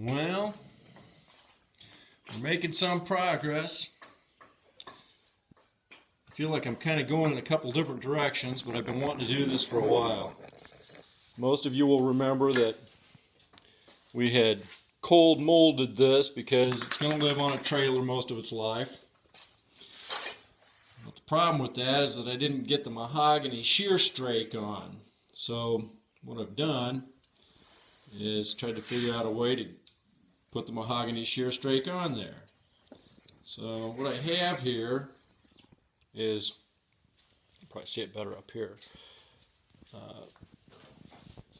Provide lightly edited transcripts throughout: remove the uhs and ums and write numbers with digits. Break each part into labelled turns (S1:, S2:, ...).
S1: Well, we're making some progress. I feel like I'm kind of going in a couple different directions, but I've been wanting to do this for a while. Most of you will remember that we had cold molded this because it's going to live on a trailer most of its life. But the problem with that is that I didn't get the mahogany shear strake on. So what I've done is tried to figure out a way to put the mahogany shear strake on there. So what I have here is, you can probably see it better up here,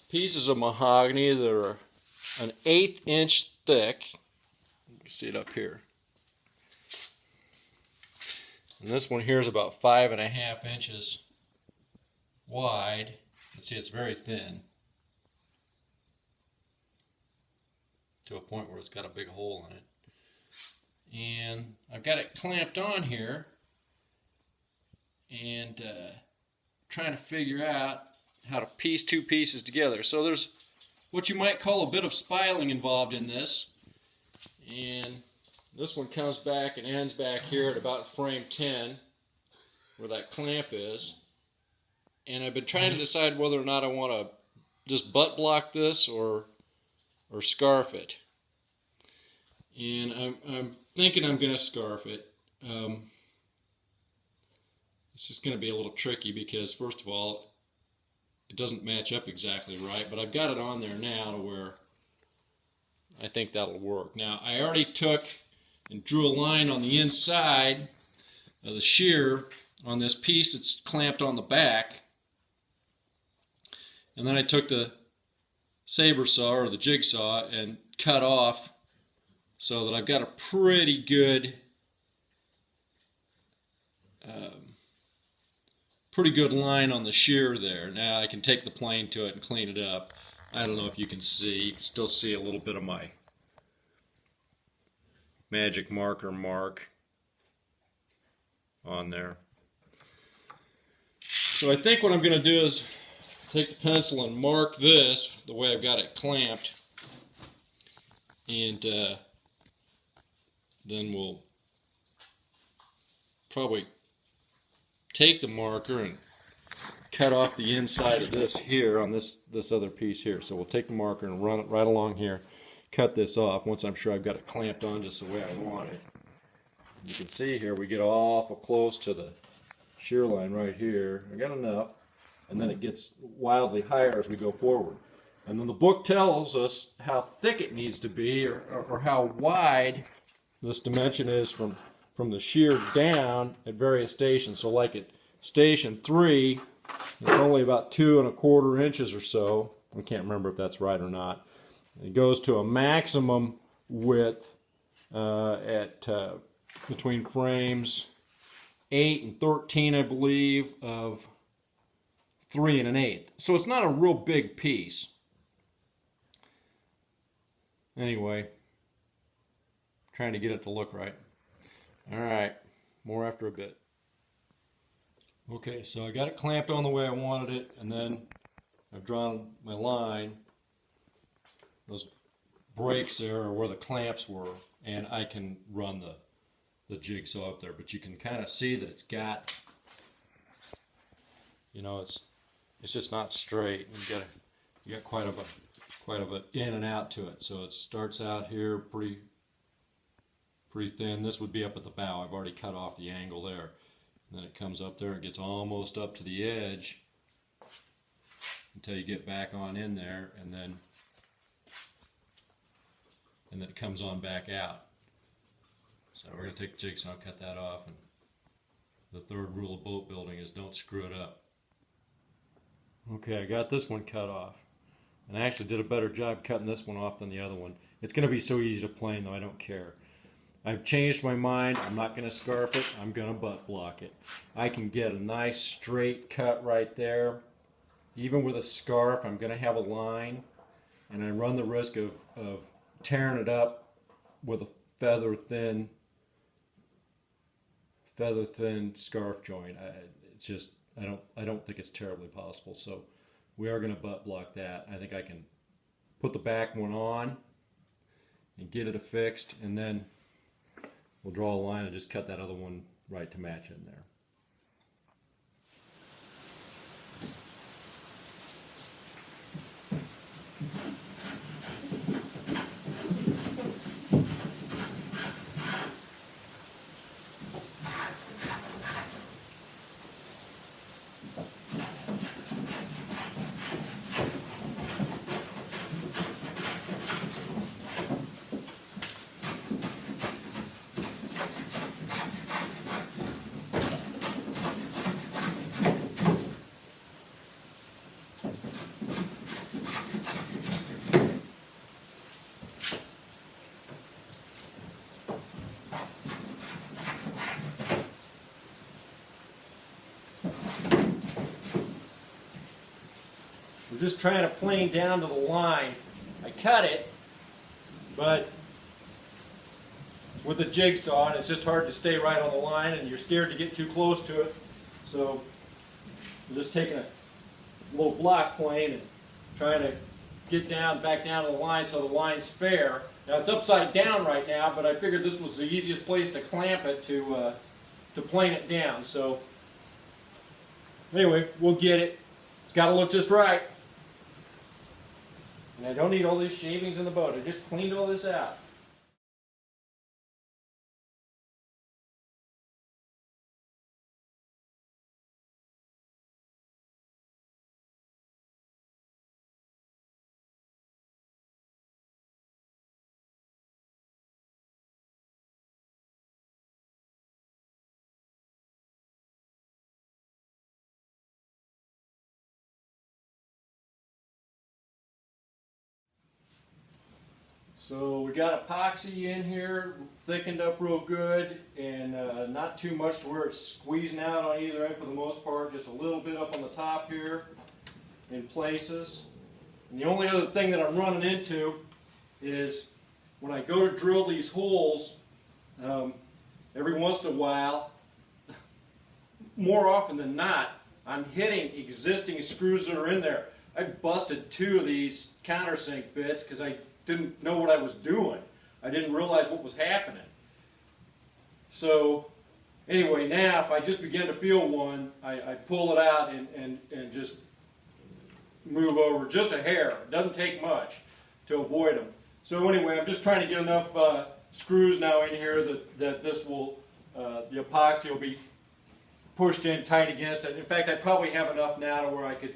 S1: pieces of mahogany that are an 1/8 inch thick. You can see it up here. And this one here is about 5.5 inches wide. You can see it's very thin, to a point where it's got a big hole in it. And I've got it clamped on here and trying to figure out how to piece two pieces together. So there's what you might call a bit of spiling involved in this. And this one comes back and ends back here at about frame 10, where that clamp is. And I've been trying to decide whether or not I want to just butt block this or scarf it. And I'm thinking I'm going to scarf it. It's just going to be a little tricky because, first of all, it doesn't match up exactly right, but I've got it on there now to where I think that'll work. Now, I already took and drew a line on the inside of the shear on this piece that's clamped on the back. And then I took the saber saw or the jigsaw and cut off so that I've got a pretty good line on the shear there. Now I can take the plane to it and clean it up. I don't know if you can see. You can still see a little bit of my magic marker mark on there. So I think what I'm going to do is take the pencil and mark this the way I've got it clamped, and then we'll probably take the marker and cut off the inside of this here on this other piece here. So we'll take the marker and run it right along here, cut this off once I'm sure I've got it clamped on just the way I want it. You can see here we get awful close to the shear line right here. I got enough, and then it gets wildly higher as we go forward. And then the book tells us how thick it needs to be or how wide this dimension is from the shear down at various stations. So like at station 3, it's only about 2 1/4 inches or so. I can't remember if that's right or not. It goes to a maximum width at between frames 8 and 13, I believe, of 3 1/8. So it's not a real big piece. Anyway, trying to get it to look right. All right, more after a bit. Okay, so I got it clamped on the way I wanted it, and then I've drawn my line. Those breaks there are where the clamps were, and I can run the jigsaw up there. But you can kind of see that it's got, you know, it's just not straight. You got quite of a in and out to it. So it starts out here pretty thin. This would be up at the bow. I've already cut off the angle there. And then it comes up there and gets almost up to the edge until you get back on in there, and then it comes on back out. So we're going to take the jigsaw, cut that off, and the third rule of boat building is don't screw it up. Okay, I got this one cut off. And I actually did a better job cutting this one off than the other one. It's going to be so easy to plane, though, I don't care. I've changed my mind. I'm not going to scarf it. I'm going to butt block it. I can get a nice straight cut right there. Even with a scarf, I'm going to have a line, and I run the risk of tearing it up with a feather thin scarf joint. I don't think it's terribly possible. So we are going to butt block that. I think I can put the back one on and get it affixed, and then we'll draw a line and just cut that other one right to match in there. We're just trying to plane down to the line. I cut it, but with a jigsaw, and it's just hard to stay right on the line, and you're scared to get too close to it. So I'm just taking a little block plane and trying to get back down to the line so the line's fair. Now it's upside down right now, but I figured this was the easiest place to clamp it to plane it down. So anyway, we'll get it. It's got to look just right. And I don't need all these shavings in the boat. I just cleaned all this out. So we got epoxy in here, thickened up real good, and not too much to where it's squeezing out on either end for the most part, just a little bit up on the top here in places. And the only other thing that I'm running into is when I go to drill these holes, every once in a while, more often than not, I'm hitting existing screws that are in there. I busted 2 of these countersink bits because I didn't know what I was doing. I didn't realize what was happening. So anyway, now if I just begin to feel one, I pull it out and just move over just a hair. It doesn't take much to avoid them. So anyway, I'm just trying to get enough screws now in here that this will, the epoxy will be pushed in tight against it. In fact, I probably have enough now to where I could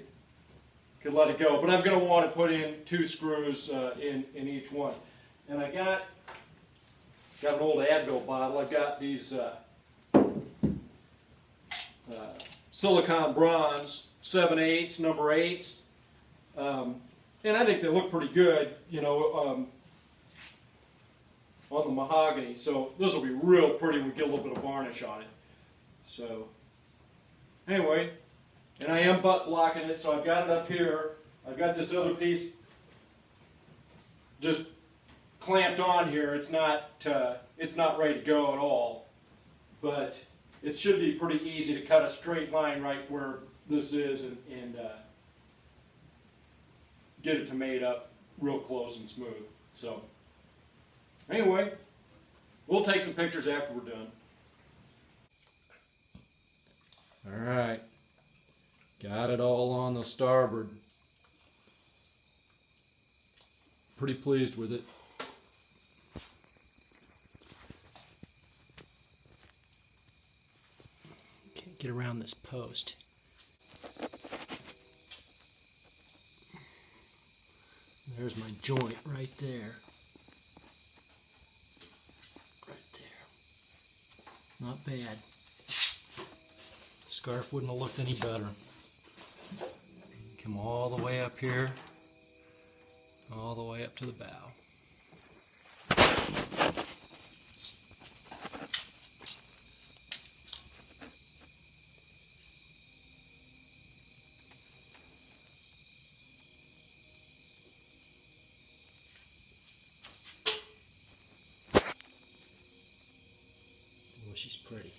S1: let it go. But I'm going to want to put in 2 screws in each one. And I got an old Advil bottle. I've got these silicone bronze 7/8 number 8s. And I think they look pretty good, you know, on the mahogany. So this will be real pretty when we get a little bit of varnish on it. So anyway, and I am butt blocking it, so I've got it up here. I've got this other piece just clamped on here. It's not ready to go at all, but it should be pretty easy to cut a straight line right where this is and get it to mate up real close and smooth. So anyway, we'll take some pictures after we're done. All right. Got it all on the starboard. Pretty pleased with it. Can't get around this post. There's my joint right there. Right there. Not bad. The scarf wouldn't have looked any better. Come all the way up here, all the way up to the bow. Oh, she's pretty.